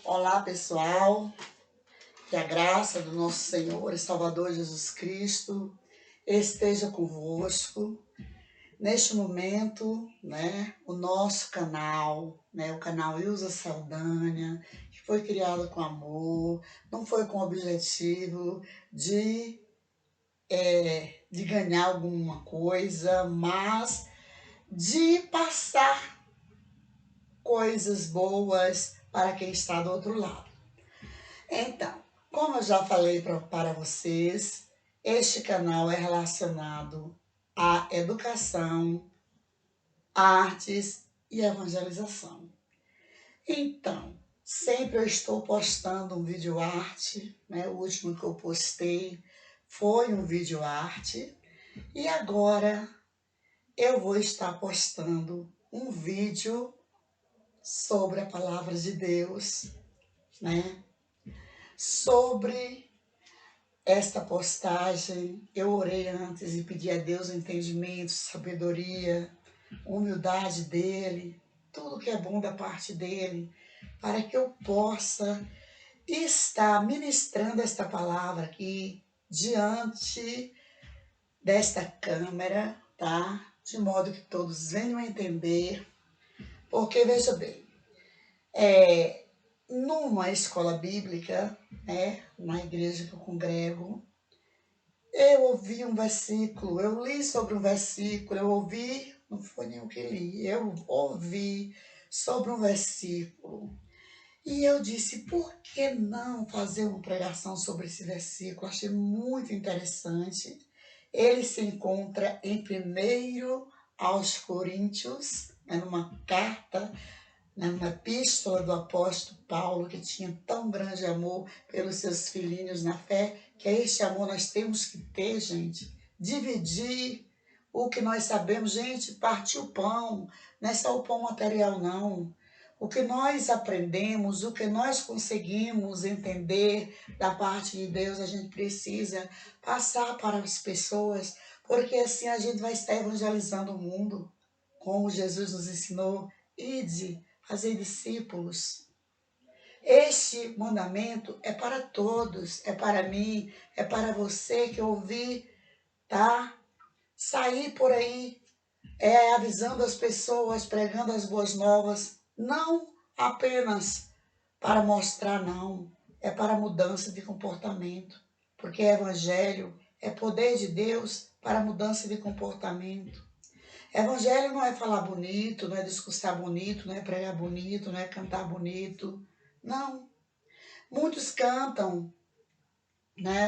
Olá, pessoal, que a graça do nosso Senhor e Salvador Jesus Cristo esteja convosco. Neste momento, o nosso canal, o canal Ilza Saldanha, que foi criado com amor, não foi com o objetivo de ganhar alguma coisa, mas de passar coisas boas para quem está do outro lado. Então, como eu já falei para vocês, este canal é relacionado à educação, artes e evangelização. Então, sempre eu estou postando um vídeo arte, o último que eu postei foi um vídeo arte, e agora eu vou estar postando um vídeo sobre a palavra de Deus, Sobre esta postagem, eu orei antes e pedi a Deus entendimento, sabedoria, humildade dEle, tudo que é bom da parte dEle, para que eu possa estar ministrando esta palavra aqui diante desta câmera, tá? De modo que todos venham entender, porque veja bem, numa escola bíblica, na igreja que eu congrego, eu ouvi um versículo, eu li sobre um versículo, eu ouvi, não foi nem o que li, eu ouvi sobre um versículo. E eu disse, por que não fazer uma pregação sobre esse versículo? Achei muito interessante. Ele se encontra em 1 aos Coríntios, numa carta, numa epístola do apóstolo Paulo, que tinha tão grande amor pelos seus filhinhos na fé, que é este amor nós temos que ter, gente. Dividir o que nós sabemos, gente, partir o pão, não é só o pão material, não. O que nós aprendemos, o que nós conseguimos entender da parte de Deus, a gente precisa passar para as pessoas, porque assim a gente vai estar evangelizando o mundo, como Jesus nos ensinou, ide, fazer discípulos. Este mandamento é para todos, é para mim, é para você que ouvir, tá? Sair por aí, avisando as pessoas, pregando as boas novas, não apenas para mostrar, não, é para mudança de comportamento, porque evangelho é poder de Deus para mudança de comportamento. Evangelho não é falar bonito, não é discursar bonito, não é pregar bonito, não é cantar bonito. Não. Muitos cantam,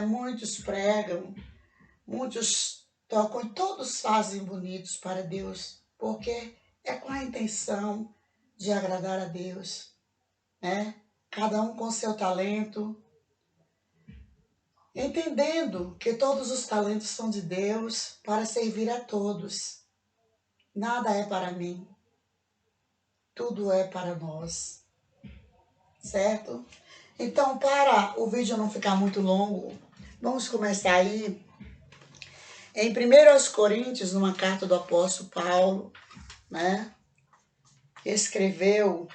muitos pregam, muitos tocam e todos fazem bonitos para Deus, porque é com a intenção de agradar a Deus, Cada um com seu talento, entendendo que todos os talentos são de Deus para servir a todos. Nada é para mim. Tudo é para nós, certo? Então, para o vídeo não ficar muito longo, vamos começar aí. Em 1 aos Coríntios, numa carta do apóstolo Paulo, que escreveu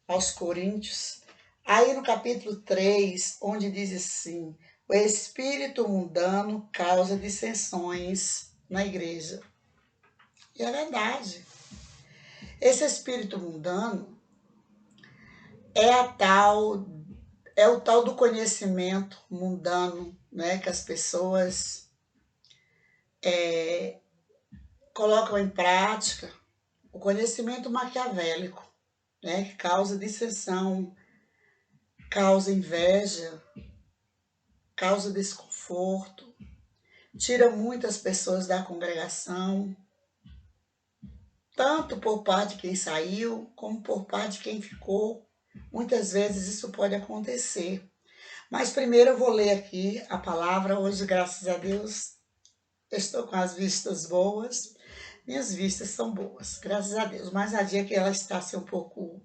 aos Coríntios, aí no capítulo 3, onde diz assim, o espírito mundano causa dissensões na igreja. E é verdade. Esse espírito mundano é o tal do conhecimento mundano, que as pessoas colocam em prática, o conhecimento maquiavélico, que causa dissensão, causa inveja, causa desconforto, tira muitas pessoas da congregação, tanto por parte de quem saiu, como por parte de quem ficou. Muitas vezes isso pode acontecer. Mas primeiro eu vou ler aqui a palavra. Hoje, graças a Deus, eu estou com as vistas boas. Minhas vistas são boas, graças a Deus. Mas há dia que ela está assim, um pouco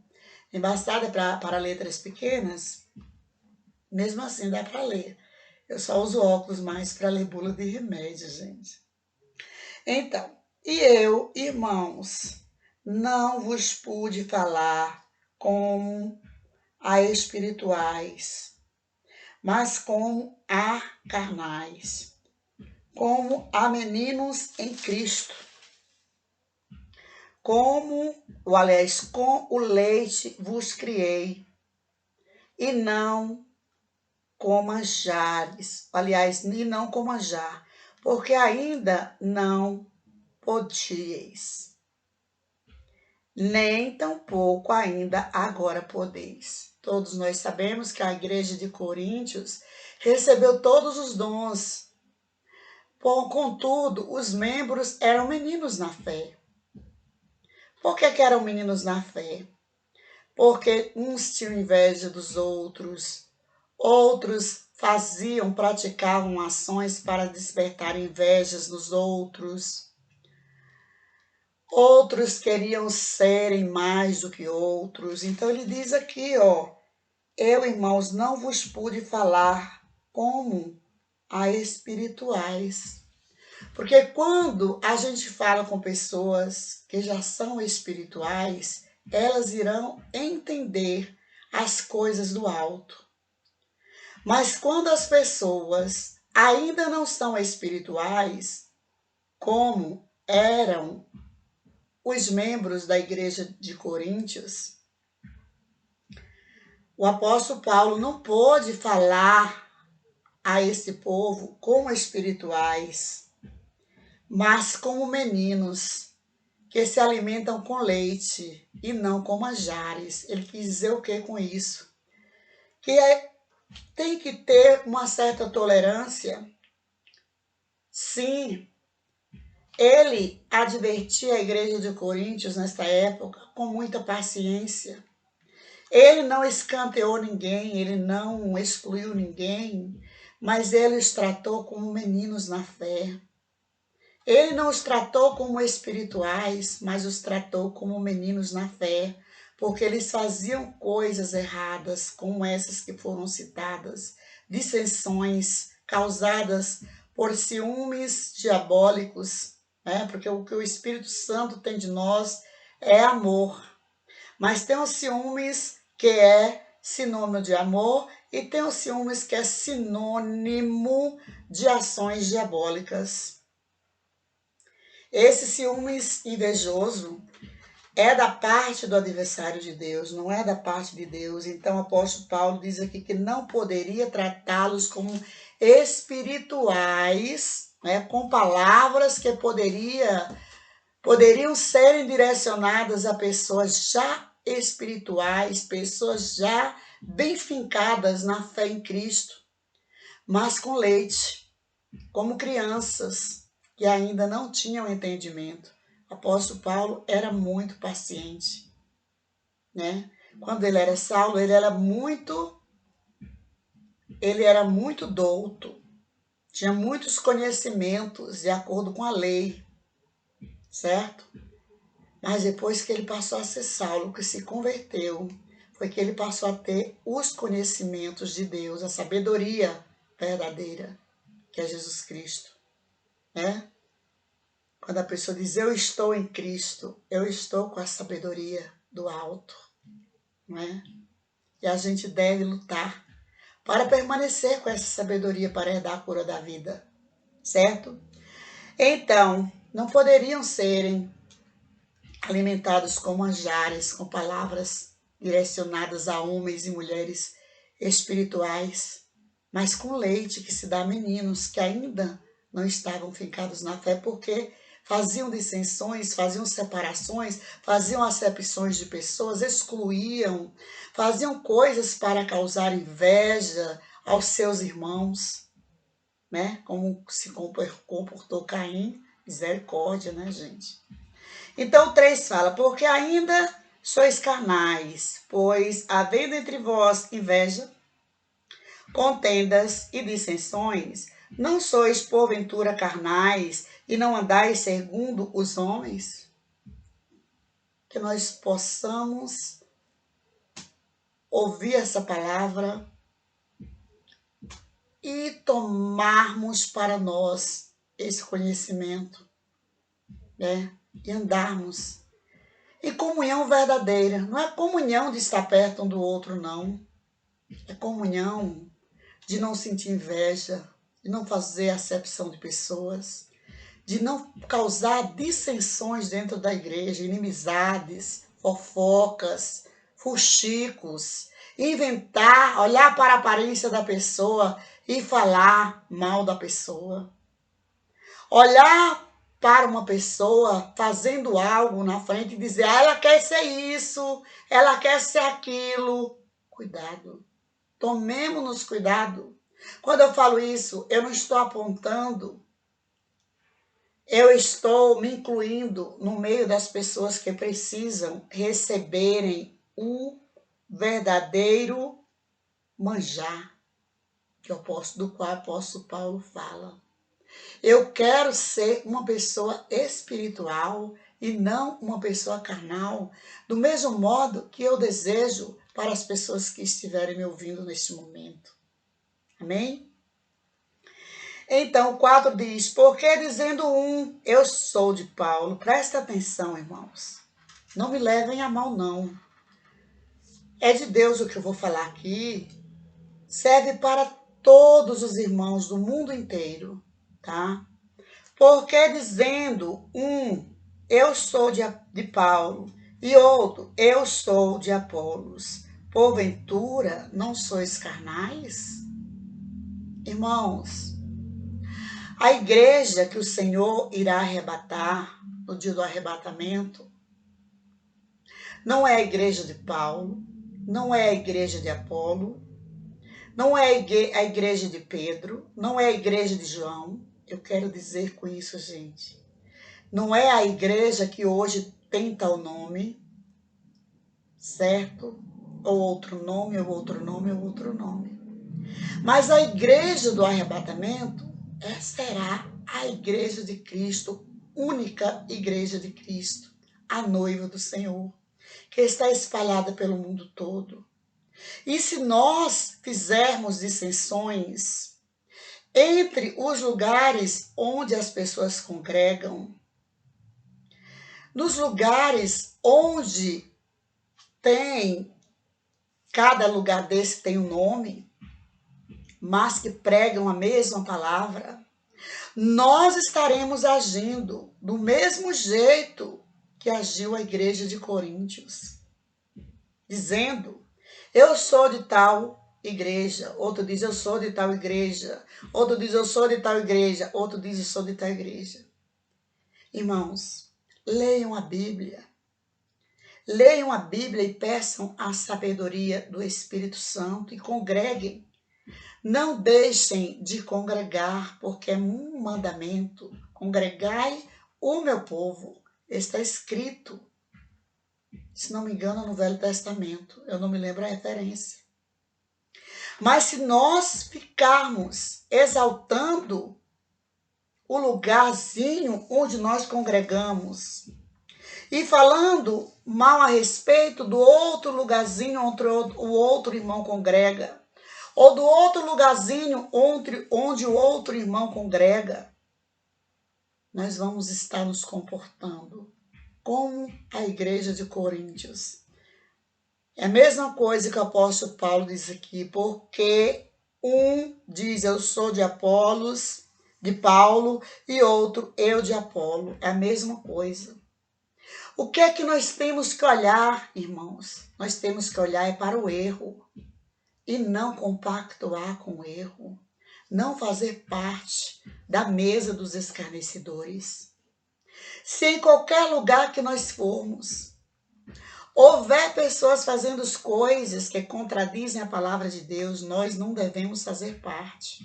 embaçada para letras pequenas, mesmo assim dá para ler. Eu só uso óculos mais para ler bula de remédio, gente. Então, e eu, irmãos, não vos pude falar como a espirituais, mas como a carnais, como a meninos em Cristo, com o leite vos criei, e não com manjares, e não com manjar, porque ainda não podíeis, nem tampouco ainda agora podeis. Todos nós sabemos que a igreja de Coríntios recebeu todos os dons. Contudo, os membros eram meninos na fé. Por que eram meninos na fé? Porque uns tinham inveja dos outros, outros praticavam ações para despertar invejas nos outros, outros queriam serem mais do que outros. Então ele diz aqui, eu, irmãos, não vos pude falar como a espirituais. Porque quando a gente fala com pessoas que já são espirituais, elas irão entender as coisas do alto. Mas quando as pessoas ainda não são espirituais, como eram os membros da igreja de Coríntios, o apóstolo Paulo não pôde falar a esse povo como espirituais, mas como meninos que se alimentam com leite e não com manjares. Ele quis dizer o que com isso? Tem que ter uma certa tolerância. Sim, ele advertia a igreja de Coríntios nesta época com muita paciência. Ele não escanteou ninguém, ele não excluiu ninguém, mas ele os tratou como meninos na fé. Ele não os tratou como espirituais, mas os tratou como meninos na fé, porque eles faziam coisas erradas, como essas que foram citadas, dissensões causadas por ciúmes diabólicos, né? Porque o que o Espírito Santo tem de nós é amor, mas tem os ciúmes que é sinônimo de amor e tem os ciúmes que é sinônimo de ações diabólicas. Esse ciúmes invejoso é da parte do adversário de Deus, não é da parte de Deus. Então o apóstolo Paulo diz aqui que não poderia tratá-los como espirituais, né, com palavras que poderiam ser direcionadas a pessoas já espirituais, pessoas já bem fincadas na fé em Cristo, mas com leite, como crianças que ainda não tinham entendimento. O apóstolo Paulo era muito paciente, né? Quando ele era Saulo, ele era muito douto, tinha muitos conhecimentos de acordo com a lei, certo? Mas depois que ele passou a ser Saulo, que se converteu, foi que ele passou a ter os conhecimentos de Deus, a sabedoria verdadeira, que é Jesus Cristo, né? Quando a pessoa diz, eu estou em Cristo, eu estou com a sabedoria do alto, não é? E a gente deve lutar para permanecer com essa sabedoria para herdar a cura da vida, certo? Então, não poderiam serem alimentados com manjares, com palavras direcionadas a homens e mulheres espirituais, mas com leite que se dá a meninos que ainda não estavam fincados na fé, porque faziam dissensões, faziam separações, faziam acepções de pessoas, excluíam, faziam coisas para causar inveja aos seus irmãos, né? Como se comportou Caim, misericórdia, né, gente? Então o 3 fala, porque ainda sois carnais, pois havendo entre vós inveja, contendas e dissensões, não sois porventura carnais e não andais segundo os homens? Que nós possamos ouvir essa palavra e tomarmos para nós esse conhecimento, né? E andarmos. E comunhão verdadeira. Não é comunhão de estar perto um do outro, não. É comunhão de não sentir inveja, de não fazer acepção de pessoas, de não causar dissensões dentro da igreja, inimizades, fofocas, fuxicos, inventar, olhar para a aparência da pessoa e falar mal da pessoa. Olhar para uma pessoa fazendo algo na frente e dizer, ela quer ser isso, ela quer ser aquilo. Cuidado. Tomemos-nos cuidado. Quando eu falo isso, eu não estou apontando, eu estou me incluindo no meio das pessoas que precisam receberem o verdadeiro manjar do qual o apóstolo Paulo fala. Eu quero ser uma pessoa espiritual e não uma pessoa carnal, do mesmo modo que eu desejo para as pessoas que estiverem me ouvindo neste momento. Amém? Então, o 4 diz, porque dizendo eu sou de Paulo. Presta atenção, irmãos. Não me levem a mal, não. É de Deus o que eu vou falar aqui. Serve para todos os irmãos do mundo inteiro, tá? Porque dizendo eu sou de Paulo, e outro, eu sou de Apolos, porventura não sois carnais? Irmãos, a igreja que o Senhor irá arrebatar no dia do arrebatamento não é a igreja de Paulo, não é a igreja de Apolo, não é a igreja de Pedro, não é a igreja de João. Eu quero dizer com isso, gente, não é a igreja que hoje tem tal nome, certo? Ou outro nome, ou outro nome, ou outro nome. Mas a igreja do arrebatamento será a igreja de Cristo, única igreja de Cristo, a noiva do Senhor, que está espalhada pelo mundo todo. E se nós fizermos dissensões entre os lugares onde as pessoas congregam, nos lugares onde cada lugar desse tem um nome, mas que pregam a mesma palavra, nós estaremos agindo do mesmo jeito que agiu a igreja de Coríntios, dizendo, eu sou de tal igreja, outro diz, eu sou de tal igreja, outro diz, eu sou de tal igreja, outro diz, eu sou de tal igreja. Irmãos, leiam a Bíblia. Leiam a Bíblia e peçam a sabedoria do Espírito Santo e congreguem. Não deixem de congregar, porque é um mandamento. Congregai o meu povo. Está escrito, se não me engano, no Velho Testamento. Eu não me lembro a referência. Mas se nós ficarmos exaltando o lugarzinho onde nós congregamos e falando mal a respeito do outro lugarzinho onde o outro irmão congrega, ou do outro lugarzinho onde o outro irmão congrega, nós vamos estar nos comportando como a igreja de Coríntios. É a mesma coisa que o apóstolo Paulo diz aqui, porque diz, eu sou de Apolos, de Paulo, e outro, eu de Apolo. É a mesma coisa. O que é que nós temos que olhar, irmãos? Nós temos que olhar para o erro e não compactuar com o erro, não fazer parte da mesa dos escarnecedores. Se em qualquer lugar que nós formos, houver pessoas fazendo coisas que contradizem a palavra de Deus, nós não devemos fazer parte.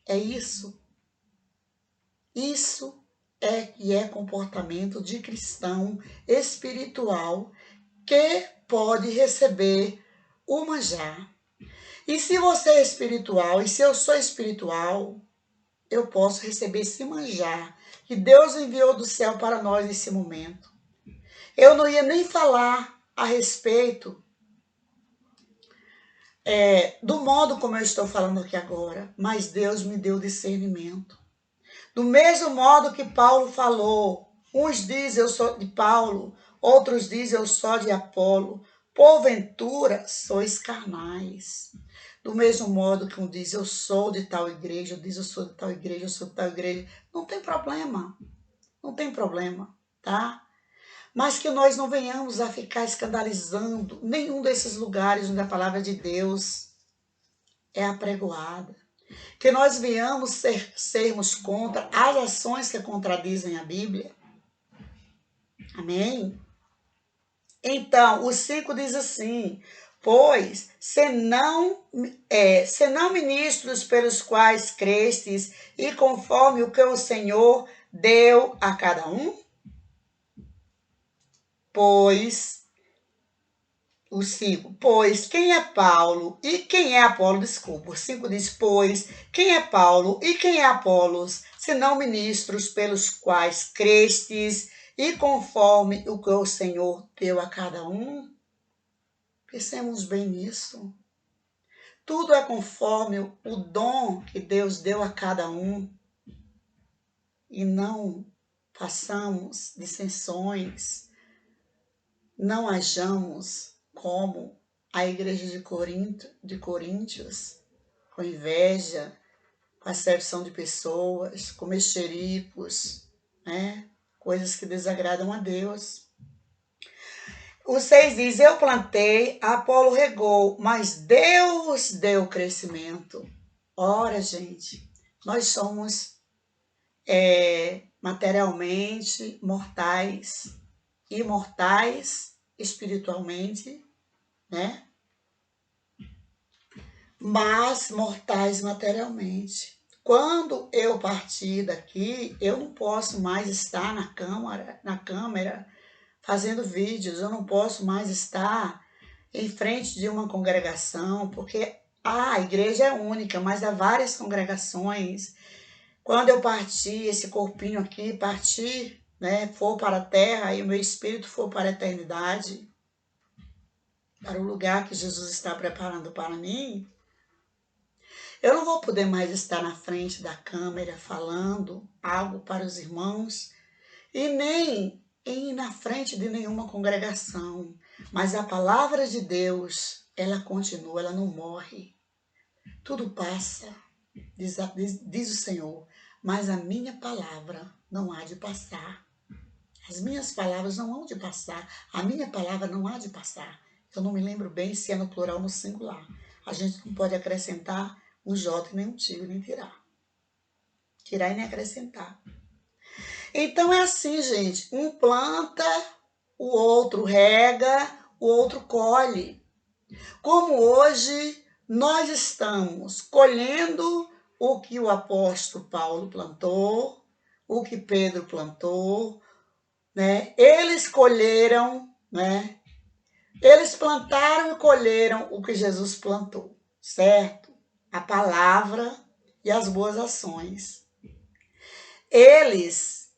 É isso. Isso é que é comportamento de cristão espiritual que pode receber o manjar. E se você é espiritual, e se eu sou espiritual, eu posso receber esse manjar que Deus enviou do céu para nós nesse momento. Eu não ia nem falar a respeito do modo como eu estou falando aqui agora, mas Deus me deu discernimento. Do mesmo modo que Paulo falou, uns dizem eu sou de Paulo, Outros dizem, eu sou de Apolo. Porventura, sois carnais. Do mesmo modo que um diz, eu sou de tal igreja, outro diz, eu sou de tal igreja, eu sou de tal igreja. Não tem problema, não tem problema, tá? Mas que nós não venhamos a ficar escandalizando nenhum desses lugares onde a palavra de Deus é apregoada. Que nós venhamos sermos contra as ações que contradizem a Bíblia. Amém? Então, o 5 diz assim, pois, senão ministros pelos quais crestes, e conforme o que o Senhor deu a cada um? Pois, o 5, pois, quem é Paulo e quem é Apolo? Desculpa, o 5 diz, pois, quem é Paulo e quem é Apolos, senão ministros pelos quais crestes, e conforme o que o Senhor deu a cada um? Pensemos bem nisso. Tudo é conforme o dom que Deus deu a cada um. E não façamos dissensões, não hajamos como a igreja de Coríntios, com inveja, com acepção de pessoas, com mexericos, né? Coisas que desagradam a Deus. O 6 diz, eu plantei, Apolo regou, mas Deus deu crescimento. Ora, gente, nós somos materialmente mortais, imortais espiritualmente, né? Mas mortais materialmente. Quando eu partir daqui, eu não posso mais estar na câmera fazendo vídeos, eu não posso mais estar em frente de uma congregação, porque a igreja é única, mas há várias congregações. Quando eu partir, esse corpinho aqui partir, né, for para a terra e o meu espírito for para a eternidade, para o lugar que Jesus está preparando para mim, eu não vou poder mais estar na frente da câmera falando algo para os irmãos e nem ir na frente de nenhuma congregação. Mas a palavra de Deus, ela continua, ela não morre. Tudo passa, diz o Senhor, mas a minha palavra não há de passar. As minhas palavras não hão de passar. A minha palavra não há de passar. Eu não me lembro bem se é no plural ou no singular. A gente não pode acrescentar um J, nem um tio, nem tirar. Tirar e nem acrescentar. Então é assim, gente. Um planta, o outro rega, o outro colhe. Como hoje nós estamos colhendo o que o apóstolo Paulo plantou, o que Pedro plantou, né? Eles colheram, né? Eles plantaram e colheram o que Jesus plantou, certo? A palavra e as boas ações. Eles,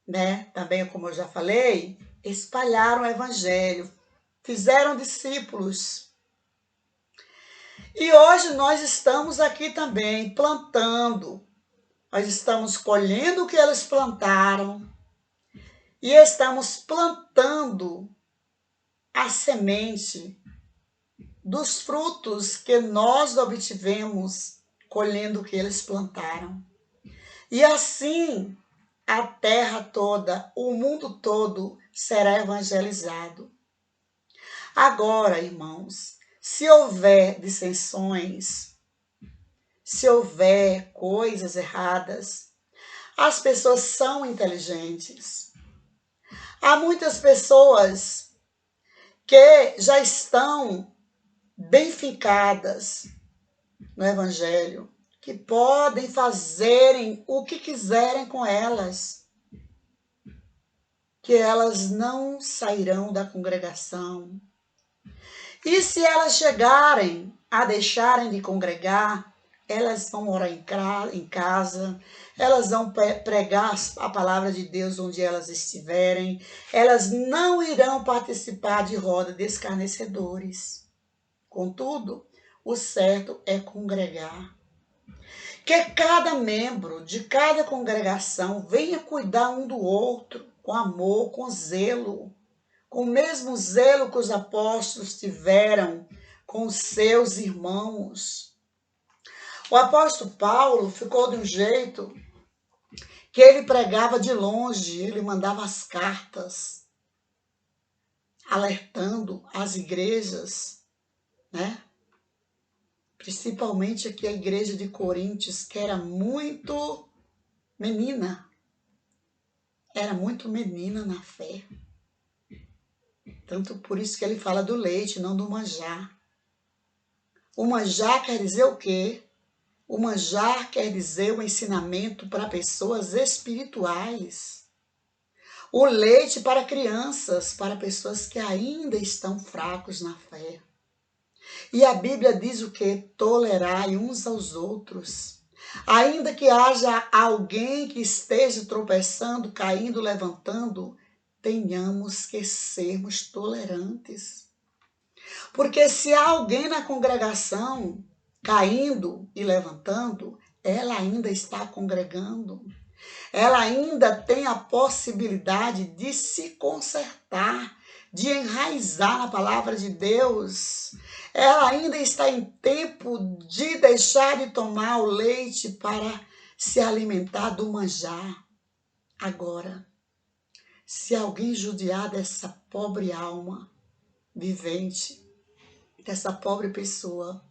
né, também como eu já falei, espalharam o evangelho, fizeram discípulos. E hoje nós estamos aqui também plantando. Nós estamos colhendo o que eles plantaram e estamos plantando a semente dos frutos que nós obtivemos colhendo o que eles plantaram. E assim a terra toda, o mundo todo será evangelizado. Agora, irmãos, se houver dissensões, se houver coisas erradas, as pessoas são inteligentes. Há muitas pessoas que já estão bem fincadas no Evangelho, que podem fazerem o que quiserem com elas, que elas não sairão da congregação. E se elas chegarem a deixarem de congregar, elas vão orar em casa, elas vão pregar a palavra de Deus onde elas estiverem, elas não irão participar de roda de escarnecedores. Contudo, o certo é congregar. Que cada membro de cada congregação venha cuidar um do outro, com amor, com zelo, com o mesmo zelo que os apóstolos tiveram com os seus irmãos. O apóstolo Paulo ficou de um jeito que ele pregava de longe, ele mandava as cartas, alertando as igrejas, né? Principalmente aqui a igreja de Coríntios, que era muito menina. Era muito menina na fé. Tanto por isso que ele fala do leite, não do manjar. O manjar quer dizer o quê? O manjar quer dizer o ensinamento para pessoas espirituais. O leite para crianças, para pessoas que ainda estão fracos na fé. E a Bíblia diz o quê? Tolerai uns aos outros. Ainda que haja alguém que esteja tropeçando, caindo, levantando, tenhamos que sermos tolerantes. Porque se há alguém na congregação caindo e levantando, ela ainda está congregando. Ela ainda tem a possibilidade de se consertar, de enraizar na palavra de Deus. Ela ainda está em tempo de deixar de tomar o leite para se alimentar do manjar. Agora, se alguém judiar dessa pobre alma vivente, dessa pobre pessoa,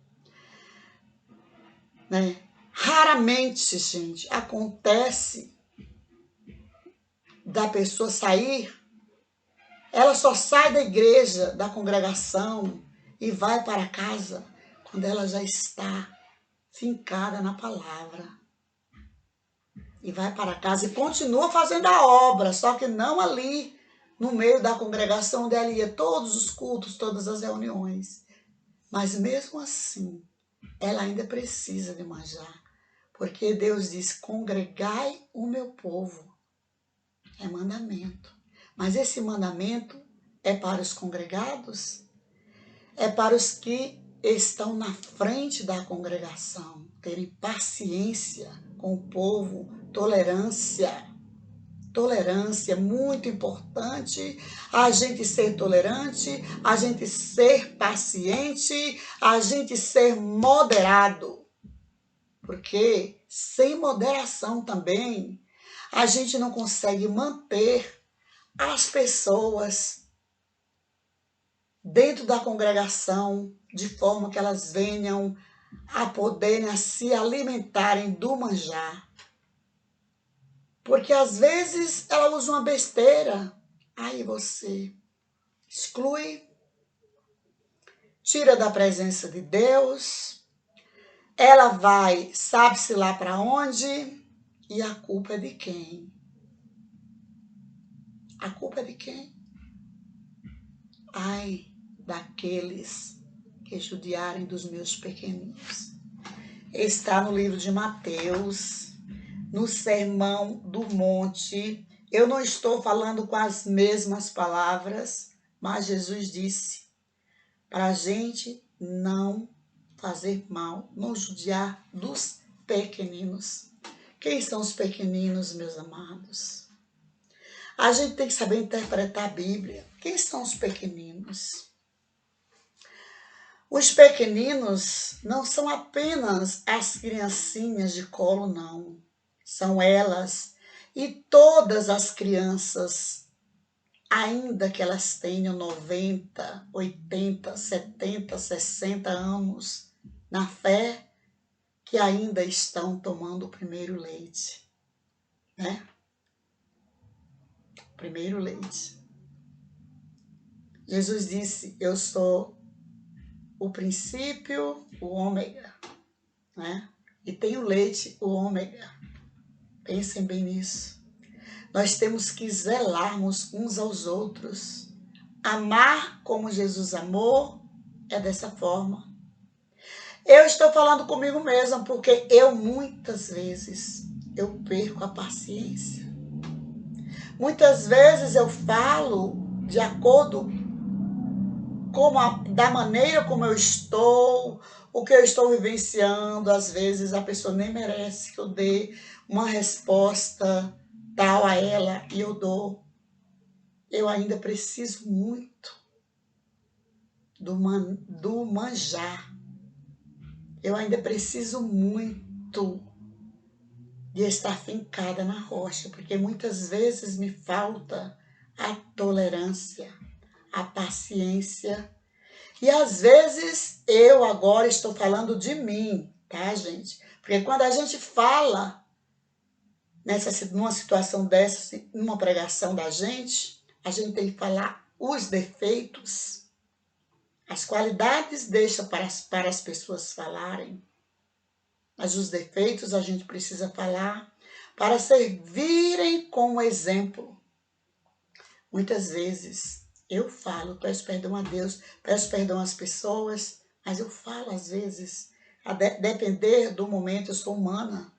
né? Raramente, gente, acontece da pessoa sair, ela só sai da igreja, da congregação e vai para casa quando ela já está fincada na palavra. E vai para casa e continua fazendo a obra, só que não ali no meio da congregação onde ela ia todos os cultos, todas as reuniões. Mas mesmo assim, ela ainda precisa de manjar. Porque Deus diz, congregai o meu povo. É mandamento. Mas esse mandamento é para os congregados? É para os que estão na frente da congregação. Terem paciência com o povo, tolerância. Tolerância é muito importante, a gente ser tolerante, a gente ser paciente, a gente ser moderado. Porque sem moderação também, a gente não consegue manter as pessoas dentro da congregação de forma que elas venham a poderem se alimentarem do manjar. Porque às vezes ela usa uma besteira, aí você exclui, tira da presença de Deus, ela vai, sabe-se lá para onde, e a culpa é de quem? A culpa é de quem? Ai, daqueles que judiarem dos meus pequeninos. Está no livro de Mateus, no Sermão do Monte. Eu não estou falando com as mesmas palavras, mas Jesus disse para a gente não fazer mal, não judiar dos pequeninos. Quem são os pequeninos, meus amados? A gente tem que saber interpretar a Bíblia. Quem são os pequeninos? Os pequeninos não são apenas as criancinhas de colo, não. São elas e todas as crianças, ainda que elas tenham 90, 80, 70, 60 anos na fé, que ainda estão tomando o primeiro leite, né? Primeiro leite. Jesus disse, eu sou o princípio, o ômega, né? E tem o leite, o ômega. Pensem bem nisso. Nós temos que zelarmos uns aos outros. Amar como Jesus amou é dessa forma. Eu estou falando comigo mesma porque eu muitas vezes eu perco a paciência. Muitas vezes eu falo de acordo da maneira como eu estou, o que eu estou vivenciando. Às vezes a pessoa nem merece que eu dê uma resposta tal a ela e eu dou. eu ainda preciso muito do manjar. Eu ainda preciso muito de estar fincada na rocha, porque muitas vezes me falta a tolerância, a paciência. E às vezes eu agora estou falando de mim, tá, gente? Porque quando a gente fala numa situação dessa, numa pregação da gente, a gente tem que falar os defeitos, as qualidades deixa para as pessoas falarem, mas os defeitos a gente precisa falar para servirem como exemplo. Muitas vezes eu falo, peço perdão a Deus, peço perdão às pessoas, mas eu falo às vezes, a depender do momento, eu sou humana.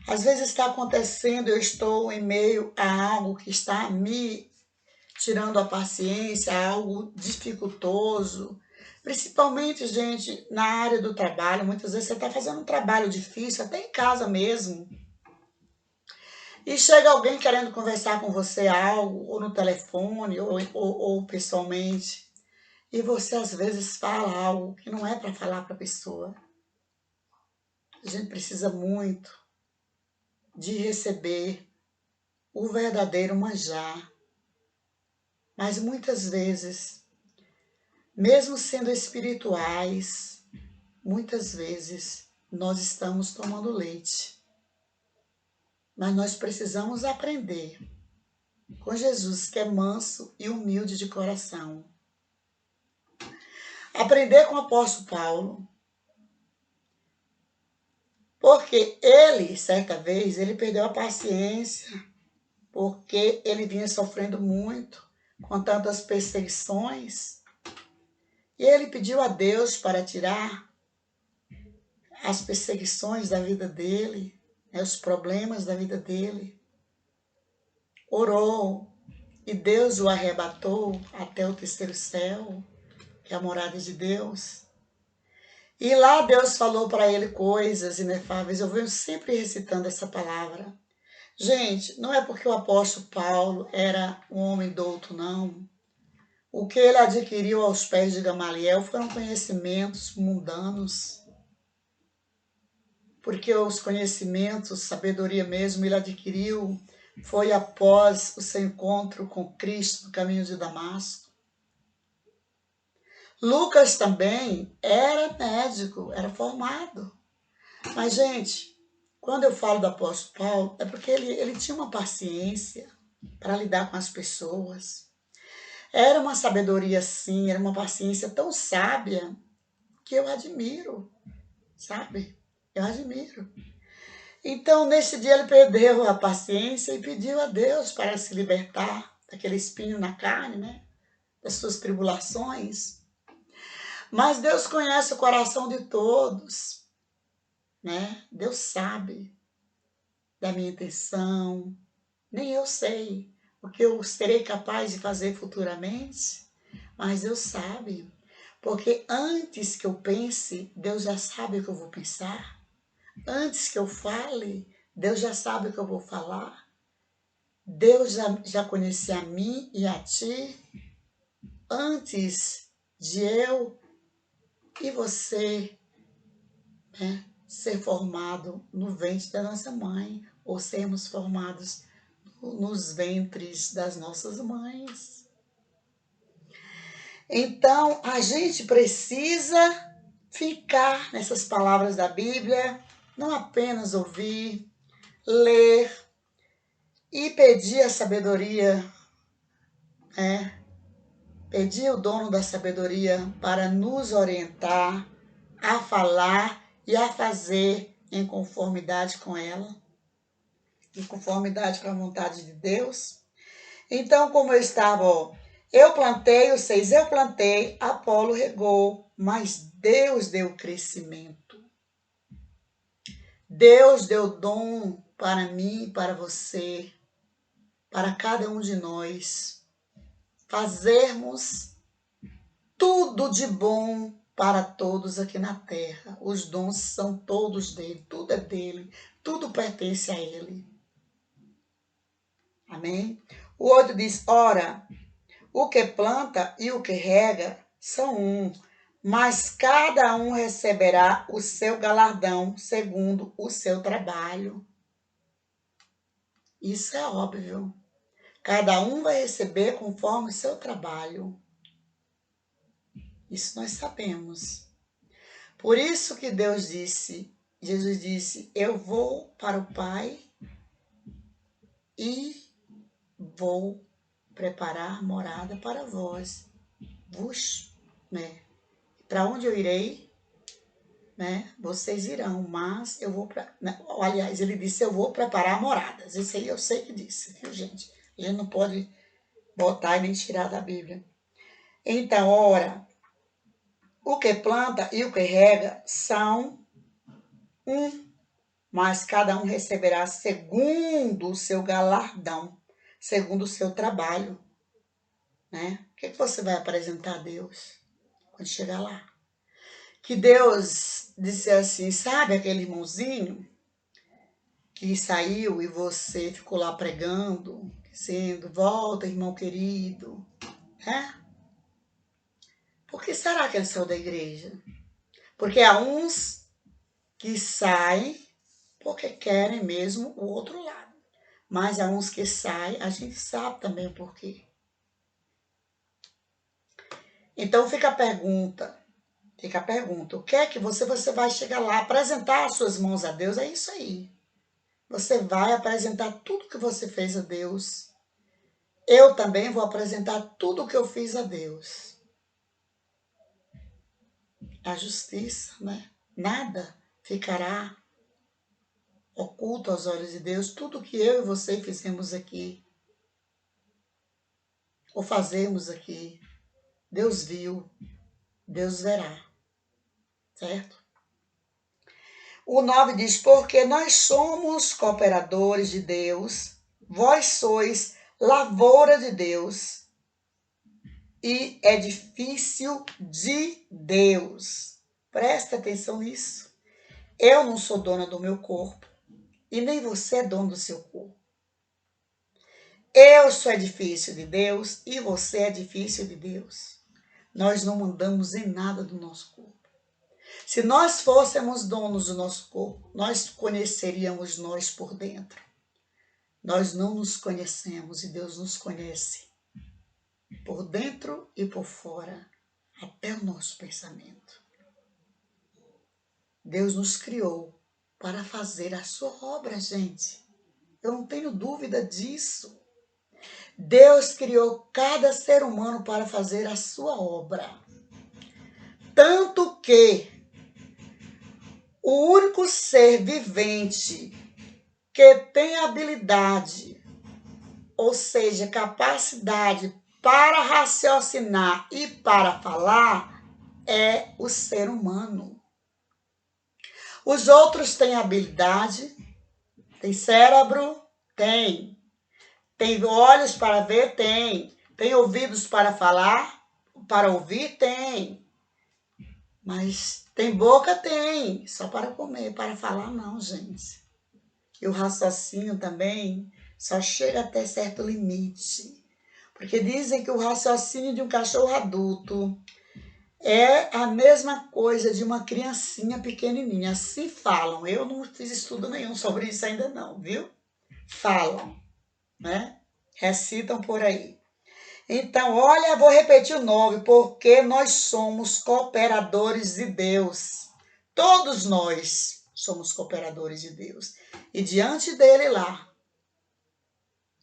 Às vezes está acontecendo, eu estou em meio a algo que está me tirando a paciência, algo dificultoso. Principalmente, gente, na área do trabalho. Muitas vezes você está fazendo um trabalho difícil, até em casa mesmo. E chega alguém querendo conversar com você algo, ou no telefone, ou pessoalmente. E você, às vezes, fala algo que não é para falar para a pessoa. A gente precisa muito de receber o verdadeiro manjar. Mas muitas vezes, mesmo sendo espirituais, muitas vezes nós estamos tomando leite. Mas nós precisamos aprender com Jesus, que é manso e humilde de coração. Aprender com o apóstolo Paulo. Porque ele, certa vez, ele perdeu a paciência, porque ele vinha sofrendo muito com tantas perseguições. E ele pediu a Deus para tirar as perseguições da vida dele, os problemas da vida dele. Orou e Deus o arrebatou até o terceiro céu, que é a morada de Deus. E lá Deus falou para ele coisas inefáveis. Eu venho sempre recitando essa palavra. Gente, não é porque o apóstolo Paulo era um homem douto, não. O que ele adquiriu aos pés de Gamaliel foram conhecimentos mundanos. Porque os conhecimentos, sabedoria mesmo, ele adquiriu, foi após o seu encontro com Cristo no caminho de Damasco. Lucas também era médico, era formado. Mas, gente, quando eu falo do apóstolo Paulo, é porque ele tinha uma paciência para lidar com as pessoas. Era uma sabedoria assim, era uma paciência tão sábia que eu admiro, sabe? Eu admiro. Então, nesse dia, ele perdeu a paciência e pediu a Deus para se libertar daquele espinho na carne, né? Das suas tribulações. Mas Deus conhece o coração de todos, né? Deus sabe da minha intenção, nem eu sei o que eu serei capaz de fazer futuramente, mas Deus sabe, porque antes que eu pense, Deus já sabe o que eu vou pensar. Antes que eu fale, Deus já sabe o que eu vou falar. Deus já conhecia a mim e a ti antes de eu e você, né, ser formado no ventre da nossa mãe ou sermos formados nos ventres das nossas mães. Então, a gente precisa ficar nessas palavras da Bíblia, não apenas ouvir, ler e pedir a sabedoria, né? Pedir o dono da sabedoria para nos orientar a falar e a fazer em conformidade com ela, em conformidade com a vontade de Deus. Então, como eu estava, eu plantei, os 6 eu plantei, Apolo regou, mas Deus deu crescimento. Deus deu dom para mim, para você, para cada um de nós, fazermos tudo de bom para todos aqui na terra. Os dons são todos dele, tudo é dele, tudo pertence a ele. Amém? O 8 diz, ora, o que planta e o que rega são um, mas cada um receberá o seu galardão segundo o seu trabalho. Isso é óbvio. Cada um vai receber conforme o seu trabalho. Isso nós sabemos. Por isso que Jesus disse, eu vou para o Pai e vou preparar morada para vós. Né? Para onde eu irei, né? Vocês irão, mas eu vou para... Né? Aliás, ele disse, eu vou preparar moradas. Isso aí eu sei que disse, viu, gente? A gente não pode botar e nem tirar da Bíblia. Então, ora, o que planta e o que rega são um, mas cada um receberá segundo o seu galardão, segundo o seu trabalho. Né? O que você vai apresentar a Deus quando chegar lá? Que Deus disse assim, sabe aquele irmãozinho que saiu e você ficou lá pregando, dizendo, volta, irmão querido, né? Por que será que ele saiu da igreja? Porque há uns que saem porque querem mesmo o outro lado. Mas há uns que saem, a gente sabe também o porquê. Então fica a pergunta, o que é que você vai chegar lá, apresentar as suas mãos a Deus, é isso aí. Você vai apresentar tudo que você fez a Deus. Eu também vou apresentar tudo o que eu fiz a Deus. A justiça, né? Nada ficará oculto aos olhos de Deus. Tudo que eu e você fizemos aqui, ou fazemos aqui, Deus viu, Deus verá. Certo? O 9 diz, porque nós somos cooperadores de Deus, vós sois lavoura de Deus e edifício de Deus. Presta atenção nisso. Eu não sou dona do meu corpo e nem você é dono do seu corpo. Eu sou edifício de Deus e você é edifício de Deus. Nós não mandamos em nada do nosso corpo. Se nós fôssemos donos do nosso corpo, nós conheceríamos nós por dentro. Nós não nos conhecemos e Deus nos conhece por dentro e por fora, até o nosso pensamento. Deus nos criou para fazer a sua obra, gente. Eu não tenho dúvida disso. Deus criou cada ser humano para fazer a sua obra. Tanto que o único ser vivente que tem habilidade, ou seja, capacidade para raciocinar e para falar, é o ser humano. Os outros têm habilidade, tem cérebro? Tem. Tem olhos para ver? Tem. Tem ouvidos para falar? Para ouvir? Tem. Mas tem boca? Tem. Só para comer, para falar não, gente. E o raciocínio também só chega até certo limite. Porque dizem que o raciocínio de um cachorro adulto é a mesma coisa de uma criancinha pequenininha. Assim falam. Eu não fiz estudo nenhum sobre isso ainda não, viu? Falam, né? Recitam por aí. Então, olha, vou repetir o 9, porque nós somos cooperadores de Deus. Todos nós somos cooperadores de Deus. E diante dele lá,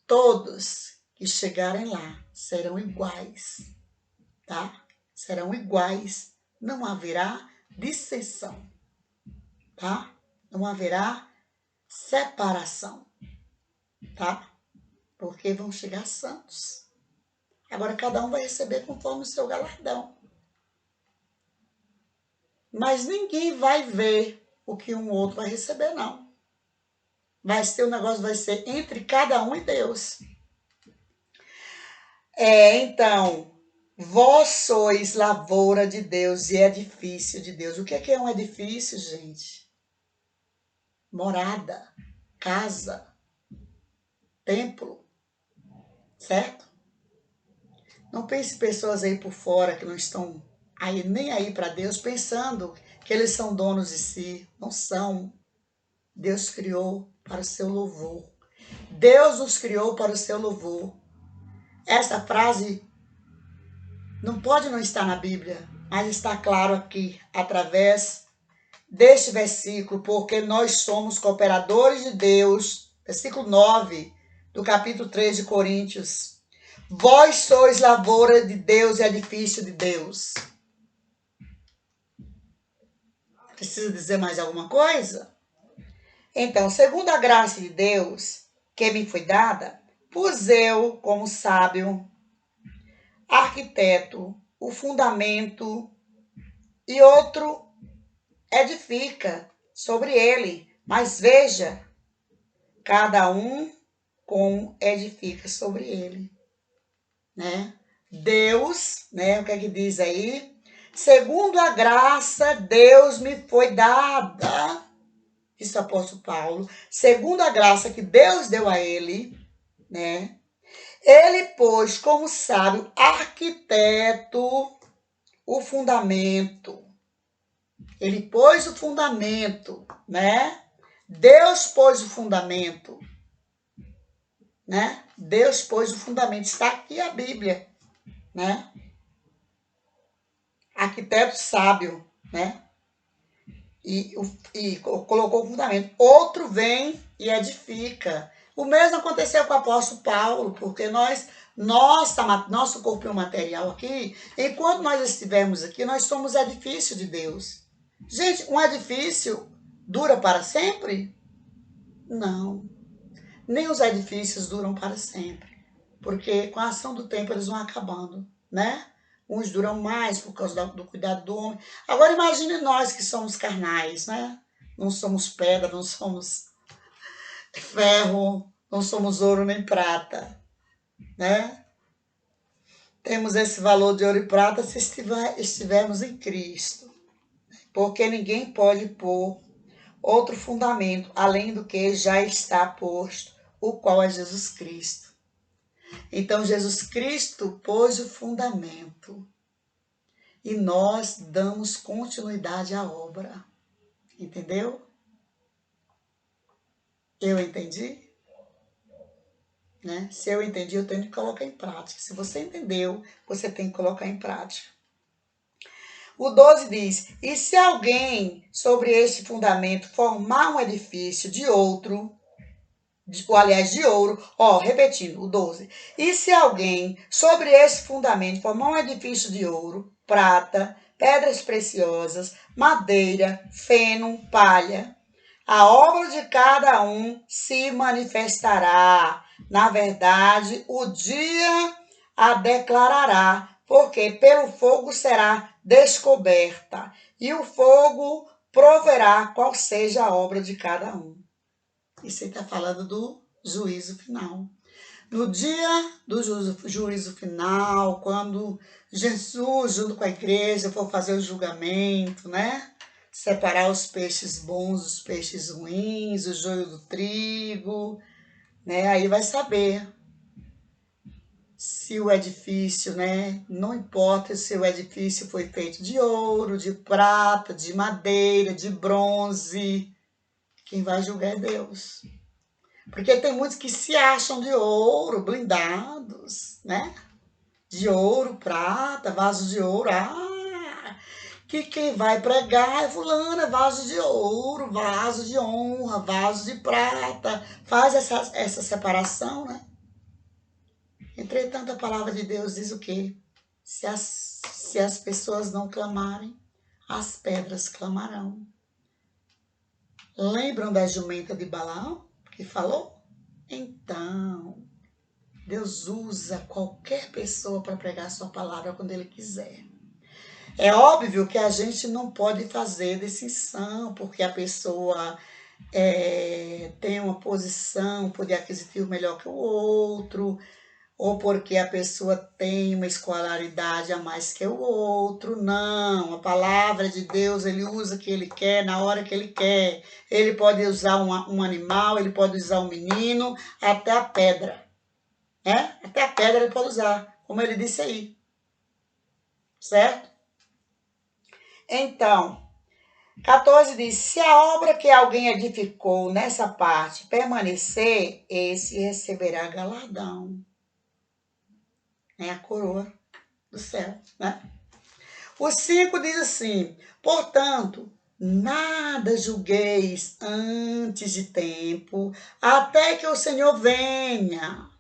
todos que chegarem lá serão iguais, tá? Serão iguais. Não haverá dissensão, tá? Não haverá separação, tá? Porque vão chegar santos. Agora, cada um vai receber conforme o seu galardão. Mas ninguém vai ver o que um outro vai receber, não. O negócio vai ser entre cada um e Deus. Então, vós sois lavoura de Deus e edifício de Deus. O que é um edifício, gente? Morada, casa, templo, certo? Não pense pessoas aí por fora que não estão aí nem aí para Deus, pensando que eles são donos de si. Não são. Deus criou para o seu louvor. Deus nos criou para o seu louvor. Essa frase não pode não estar na Bíblia, mas está claro aqui, através deste versículo, porque nós somos cooperadores de Deus. Versículo 9 do capítulo 3 de Coríntios. Vós sois lavoura de Deus e edifício de Deus. Precisa dizer mais alguma coisa? Então, segundo a graça de Deus que me foi dada, pus eu, como sábio, arquiteto, o fundamento, e outro edifica sobre ele. Mas veja, cada um com edifica sobre ele, né? Deus, né? O que é que diz aí? Segundo a graça, Deus me foi dada, disse o apóstolo Paulo, segundo a graça que Deus deu a ele, né? Ele pôs como sábio arquiteto o fundamento. Ele pôs o fundamento, né? Deus pôs o fundamento, né? Deus pôs o fundamento. Está aqui a Bíblia, né? Arquiteto sábio, né? E colocou o fundamento. Outro vem e edifica. O mesmo aconteceu com o apóstolo Paulo, porque nosso corpo material aqui, enquanto nós estivermos aqui, nós somos edifício de Deus. Gente, um edifício dura para sempre? Não. Nem os edifícios duram para sempre, porque com a ação do tempo eles vão acabando, né? Uns duram mais por causa do cuidado do homem. Agora imagine nós que somos carnais, né? Não somos pedra, não somos ferro, não somos ouro nem prata, né? Temos esse valor de ouro e prata se estivermos em Cristo, porque ninguém pode pôr outro fundamento além do que já está posto, o qual é Jesus Cristo. Então, Jesus Cristo pôs o fundamento e nós damos continuidade à obra. Entendeu? Eu entendi? Né? Se eu entendi, eu tenho que colocar em prática. Se você entendeu, você tem que colocar em prática. O 12 diz, e se alguém sobre este fundamento formar um edifício de outro, de ouro, repetindo, o 12. E se alguém, sobre esse fundamento, formar um edifício de ouro, prata, pedras preciosas, madeira, feno, palha, a obra de cada um se manifestará. Na verdade, o dia a declarará, porque pelo fogo será descoberta, e o fogo proverá qual seja a obra de cada um. Isso aí está falando do juízo final. No dia do juízo final, quando Jesus, junto com a igreja, for fazer o julgamento, né? Separar os peixes bons dos peixes ruins, o joio do trigo, né? Aí vai saber se o edifício, né? Não importa se o edifício foi feito de ouro, de prata, de madeira, de bronze. Quem vai julgar é Deus. Porque tem muitos que se acham de ouro, blindados, né? De ouro, prata, vaso de ouro. Que quem vai pregar é fulano, é vaso de ouro, vaso de honra, vaso de prata. Faz essa separação, né? Entretanto, a palavra de Deus diz o quê? Se as pessoas não clamarem, as pedras clamarão. Lembram da jumenta de Balaão que falou? Então, Deus usa qualquer pessoa para pregar a sua palavra quando Ele quiser. É óbvio que a gente não pode fazer distinção, porque a pessoa tem uma posição, poder aquisitivo melhor que o outro, ou porque a pessoa tem uma escolaridade a mais que o outro. Não, a palavra de Deus, Ele usa o que Ele quer, na hora que Ele quer. Ele pode usar um animal, Ele pode usar um menino, até a pedra. né? Até a pedra ele pode usar, como ele disse aí, certo? Então, 14 diz, se a obra que alguém edificou nessa parte permanecer, esse receberá galardão, né? A coroa do céu, né? O 5 diz assim, portanto, nada julgueis antes de tempo, até que o Senhor venha,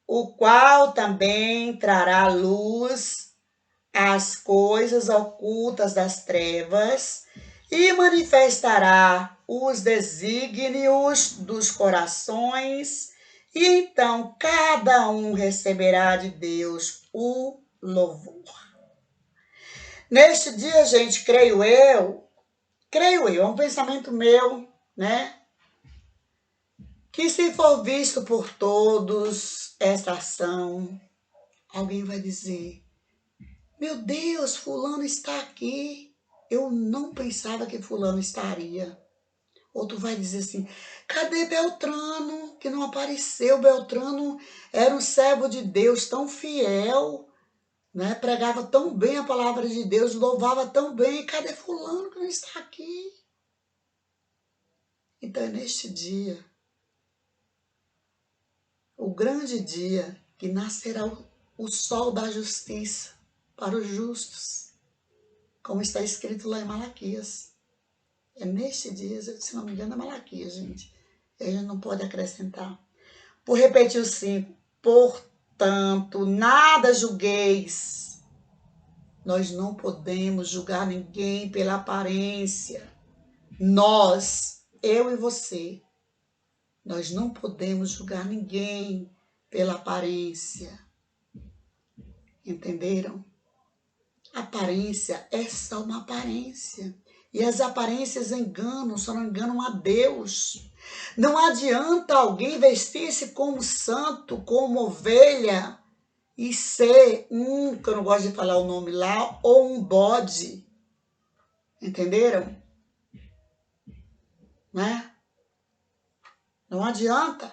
o qual também trará luz às coisas ocultas das trevas e manifestará os desígnios dos corações, e então cada um receberá de Deus o louvor. Neste dia, gente, creio eu, é um pensamento meu, né? Que se for visto por todos esta ação, alguém vai dizer, meu Deus, fulano está aqui. Eu não pensava que fulano estaria. Outro vai dizer assim, cadê Beltrano, que não apareceu? Beltrano era um servo de Deus tão fiel, né? Pregava tão bem a palavra de Deus, louvava tão bem. Cadê fulano que não está aqui? Então é neste dia, o grande dia, que nascerá o sol da justiça para os justos, como está escrito lá em Malaquias. É neste dia, se não me engano, é Malaquias, gente. A gente não pode acrescentar. Por repetir o 5, portanto, nada julgueis. Nós não podemos julgar ninguém pela aparência. Nós, eu e você, nós não podemos julgar ninguém pela aparência. Entenderam? Aparência é só uma aparência. E as aparências enganam, só não enganam a Deus. Não adianta alguém vestir-se como santo, como ovelha, e ser que eu não gosto de falar o nome lá, ou um bode. Entenderam? Né? Não adianta.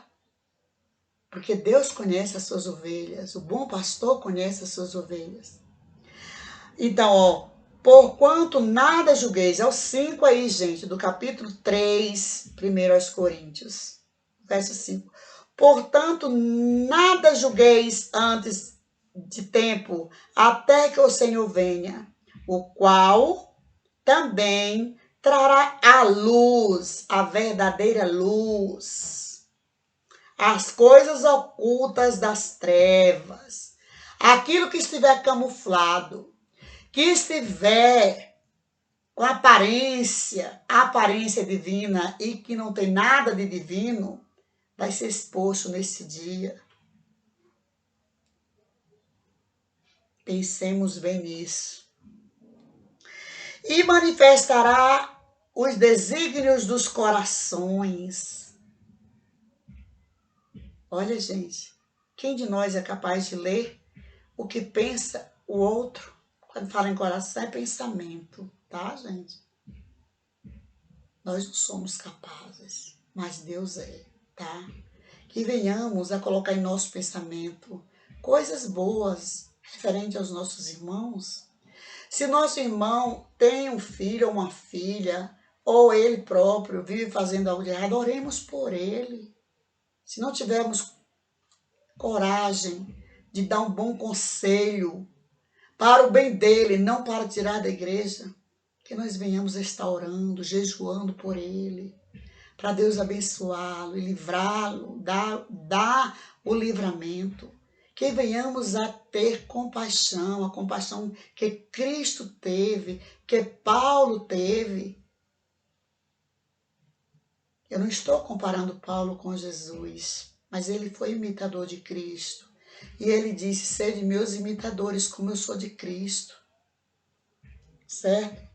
Porque Deus conhece as suas ovelhas. O bom pastor conhece as suas ovelhas. Então, ó, porquanto nada julgueis, é o 5 aí, gente, do capítulo 3, 1 aos Coríntios, verso 5. Portanto, nada julgueis antes de tempo, até que o Senhor venha, o qual também trará à luz, a verdadeira luz, as coisas ocultas das trevas, aquilo que estiver camuflado, que estiver com aparência divina e que não tem nada de divino, vai ser exposto nesse dia. Pensemos bem nisso. E manifestará os desígnios dos corações. Olha, gente, quem de nós é capaz de ler o que pensa o outro? Quando fala em coração, é pensamento, tá, gente? Nós não somos capazes, mas Deus é, tá? Que venhamos a colocar em nosso pensamento coisas boas referente aos nossos irmãos. Se nosso irmão tem um filho ou uma filha, ou ele próprio vive fazendo algo de errado, oremos por ele. Se não tivermos coragem de dar um bom conselho para o bem dele, não para tirar da igreja, que nós venhamos estar orando, jejuando por ele, para Deus abençoá-lo e livrá-lo, dar o livramento. Que venhamos a ter compaixão, a compaixão que Cristo teve, que Paulo teve. Eu não estou comparando Paulo com Jesus, mas ele foi imitador de Cristo. E ele disse, sede meus imitadores, como eu sou de Cristo. Certo?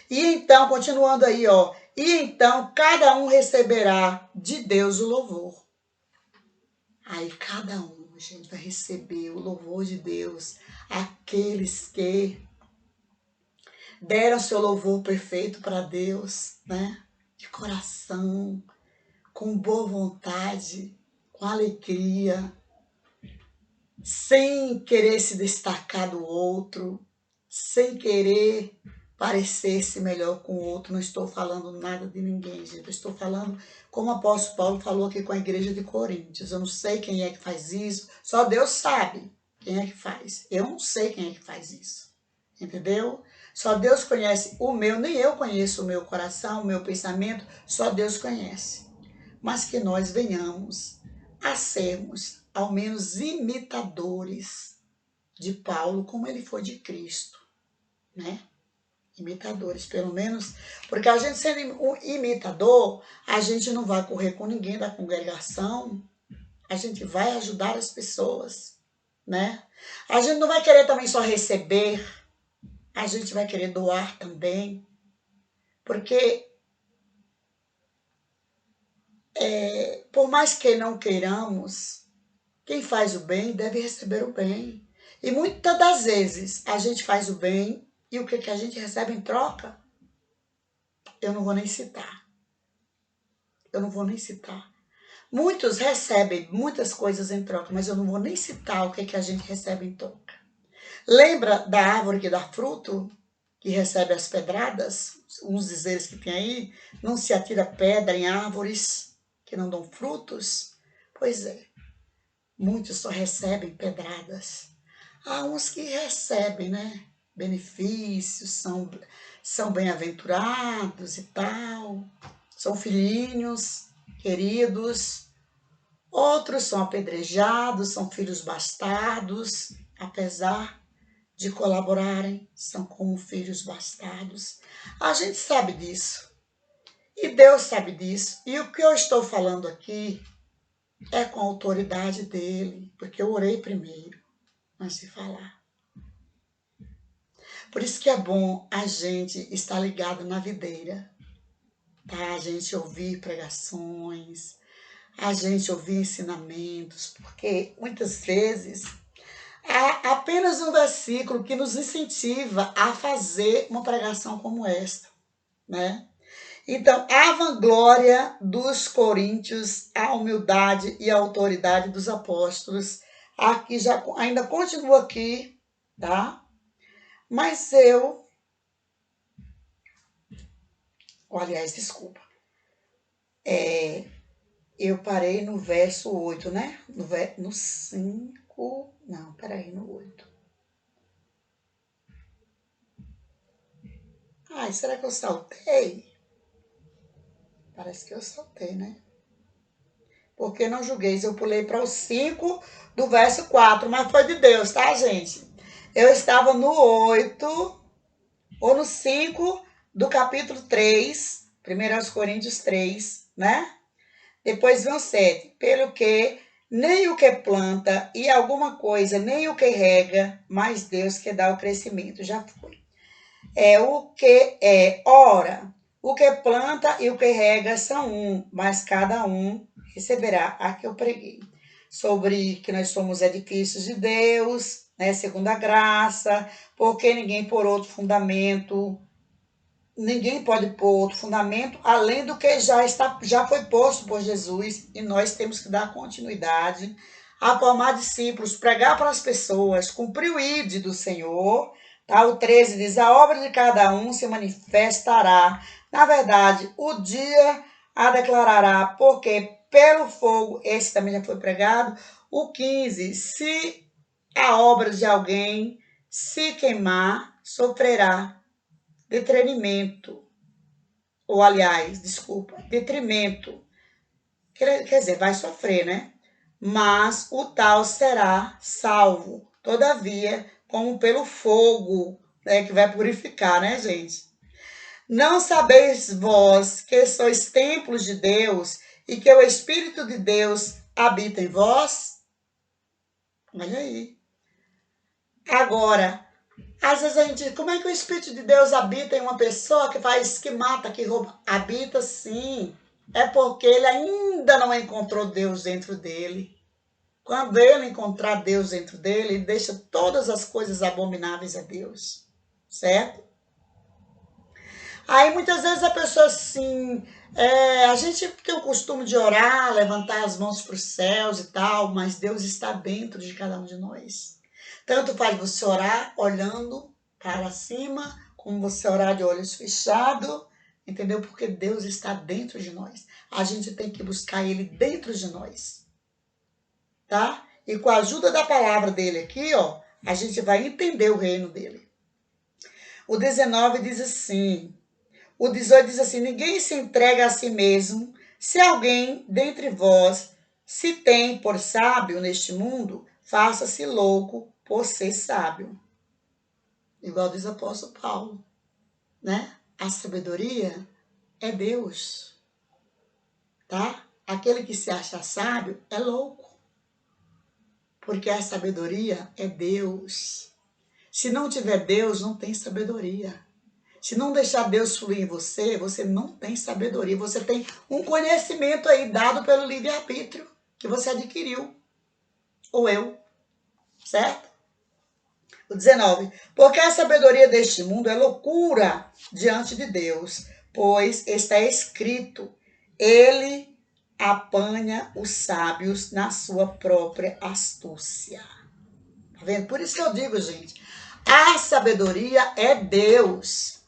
E então, continuando aí, ó. E então, cada um receberá de Deus o louvor. Aí, cada um, gente, vai receber o louvor de Deus. Aqueles que deram seu louvor perfeito para Deus, né? De coração, com boa vontade, com alegria, sem querer se destacar do outro, sem querer parecer-se melhor com o outro. Não estou falando nada de ninguém, gente. Eu estou falando como o apóstolo Paulo falou aqui com a igreja de Coríntios. Eu não sei quem é que faz isso, só Deus sabe quem é que faz. Eu não sei quem é que faz isso, entendeu? Só Deus conhece o meu, nem eu conheço o meu coração, o meu pensamento, só Deus conhece. Mas que nós venhamos a sermos, ao menos, imitadores de Paulo, como ele foi de Cristo, né? Imitadores, pelo menos, porque a gente sendo um imitador, a gente não vai correr com ninguém da congregação, a gente vai ajudar as pessoas, né? A gente não vai querer também só receber, a gente vai querer doar também, porque por mais que não queiramos, quem faz o bem deve receber o bem. E muitas das vezes a gente faz o bem e o que a gente recebe em troca, eu não vou nem citar. Eu não vou nem citar. Muitos recebem muitas coisas em troca, mas eu não vou nem citar o que a gente recebe em troca. Lembra da árvore que dá fruto, que recebe as pedradas? Uns dizeres que tem aí, não se atira pedra em árvores que não dão frutos? Pois é, muitos só recebem pedradas. Há uns que recebem, né? Benefícios, são bem-aventurados e tal, são filhinhos queridos. Outros são apedrejados, são filhos bastardos, apesar de colaborarem, são como filhos bastardos. A gente sabe disso. E Deus sabe disso. E o que eu estou falando aqui é com a autoridade dele, porque eu orei primeiro, antes de falar. Por isso que é bom a gente estar ligado na videira, tá? A gente ouvir pregações, a gente ouvir ensinamentos, porque muitas vezes há apenas um versículo que nos incentiva a fazer uma pregação como esta, né? Então, a vanglória dos coríntios, a humildade e a autoridade dos apóstolos, aqui já ainda continua aqui, tá? Mas aliás, desculpa, eu parei no verso 8, né? No 5, não, peraí, no 8. Ai, será que eu saltei? Parece que eu saltei, né? Porque não julgueis, eu pulei para o 5 do verso 4, mas foi de Deus, tá, gente? Eu estava no 8 ou no 5 do capítulo 3, 1 Coríntios 3, né? Depois vem o 7. Pelo que nem o que planta e alguma coisa, nem o que rega, mas Deus que dá o crescimento. Já foi. Ora, o que planta e o que rega são um, mas cada um receberá. Aqui eu preguei sobre que nós somos edifícios de Deus, né, segundo a graça, porque ninguém por outro fundamento, ninguém pode pôr outro fundamento além do que já foi posto por Jesus, e nós temos que dar continuidade a formar discípulos, pregar para as pessoas, cumprir o ID do Senhor. Tá? O 13 diz, a obra de cada um se manifestará. Na verdade, o dia a declarará, porque pelo fogo, esse também já foi pregado. O 15, se a obra de alguém se queimar, sofrerá detrimento, ou aliás, desculpa, detrimento. Quer dizer, vai sofrer, né? Mas o tal será salvo, todavia, como pelo fogo, né, que vai purificar, né, gente? Não sabeis vós que sois templos de Deus e que o Espírito de Deus habita em vós? Olha aí. Agora, às vezes a gente diz, como é que o Espírito de Deus habita em uma pessoa que mata, que rouba? Habita sim. É porque ele ainda não encontrou Deus dentro dele. Quando ele encontrar Deus dentro dele, ele deixa todas as coisas abomináveis a Deus. Certo? Aí muitas vezes a pessoa assim, a gente tem o costume de orar, levantar as mãos para os céus e tal, mas Deus está dentro de cada um de nós. Tanto faz você orar olhando para cima, como você orar de olhos fechados, entendeu? Porque Deus está dentro de nós. A gente tem que buscar Ele dentro de nós, tá? E com a ajuda da palavra dele aqui, ó, a gente vai entender o reino dele. O 19 diz assim, o 18 diz assim, ninguém se entrega a si mesmo, se alguém dentre vós se tem por sábio neste mundo, faça-se louco por ser sábio. Igual diz o apóstolo Paulo, né? A sabedoria é Deus, tá? Aquele que se acha sábio é louco, porque a sabedoria é Deus. Se não tiver Deus, não tem sabedoria. Se não deixar Deus fluir em você, você não tem sabedoria. Você tem um conhecimento aí dado pelo livre-arbítrio que você adquiriu. Ou eu, certo? O 19. Porque a sabedoria deste mundo é loucura diante de Deus, pois está escrito, ele apanha os sábios na sua própria astúcia. Tá vendo? Por isso que eu digo, gente, a sabedoria é Deus.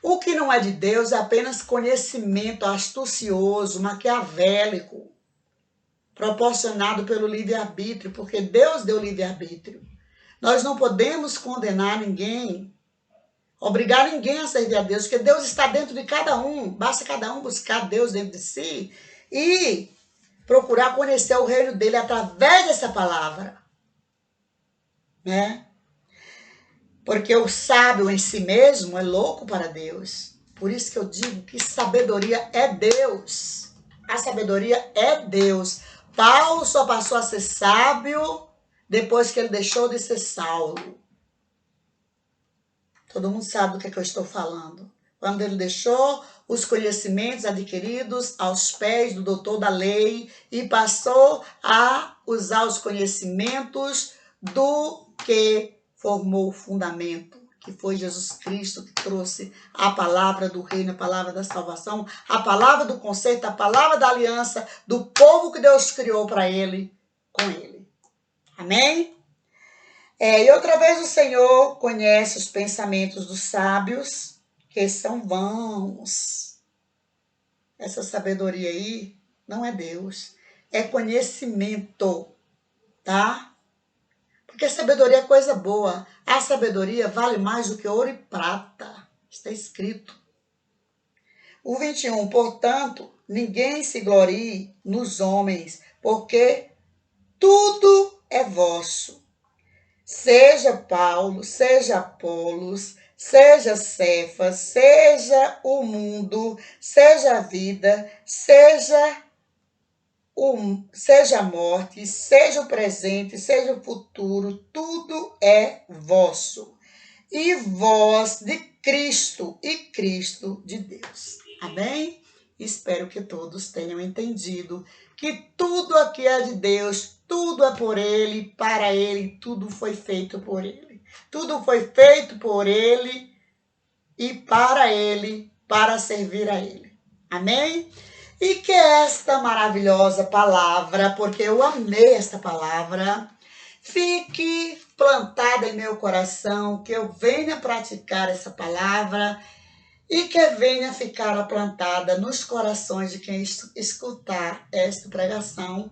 O que não é de Deus é apenas conhecimento astucioso, maquiavélico, proporcionado pelo livre-arbítrio, porque Deus deu livre-arbítrio. Nós não podemos condenar ninguém, obrigar ninguém a servir a Deus, porque Deus está dentro de cada um. Basta cada um buscar Deus dentro de si e procurar conhecer o reino dele através dessa palavra, né? Porque o sábio em si mesmo é louco para Deus. Por isso que eu digo que sabedoria é Deus. A sabedoria é Deus. Paulo só passou a ser sábio depois que ele deixou de ser Saulo. Todo mundo sabe do que eu estou falando. Quando ele deixou os conhecimentos adquiridos aos pés do doutor da lei e passou a usar os conhecimentos do que formou o fundamento, que foi Jesus Cristo, que trouxe a palavra do reino, a palavra da salvação, a palavra do conceito, a palavra da aliança, do povo que Deus criou para ele, com ele. Amém? E outra vez o Senhor conhece os pensamentos dos sábios, que são vãos. Essa sabedoria aí não é Deus, é conhecimento, tá? Porque sabedoria é coisa boa. A sabedoria vale mais do que ouro e prata. Está escrito. O 21, portanto, ninguém se glorie nos homens, porque tudo é vosso. Seja Paulo, seja Apolos, seja Cefas, seja o mundo, seja a vida, seja a morte, seja o presente, seja o futuro, tudo é vosso. E vós de Cristo e Cristo de Deus. Amém? Espero que todos tenham entendido que tudo aqui é de Deus, tudo é por Ele, para Ele, tudo foi feito por Ele. Tudo foi feito por Ele e para Ele, para servir a Ele. Amém? E que esta maravilhosa palavra, porque eu amei esta palavra, fique plantada em meu coração, que eu venha praticar essa palavra e que venha ficar plantada nos corações de quem escutar esta pregação,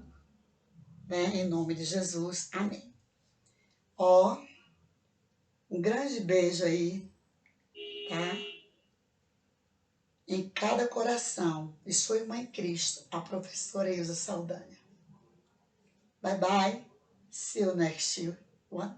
né? Em nome de Jesus. Amém. Ó, um grande beijo aí, tá? Em cada coração de sua irmã em Cristo, a professora Ilza Saldanha. Bye bye. See you next one.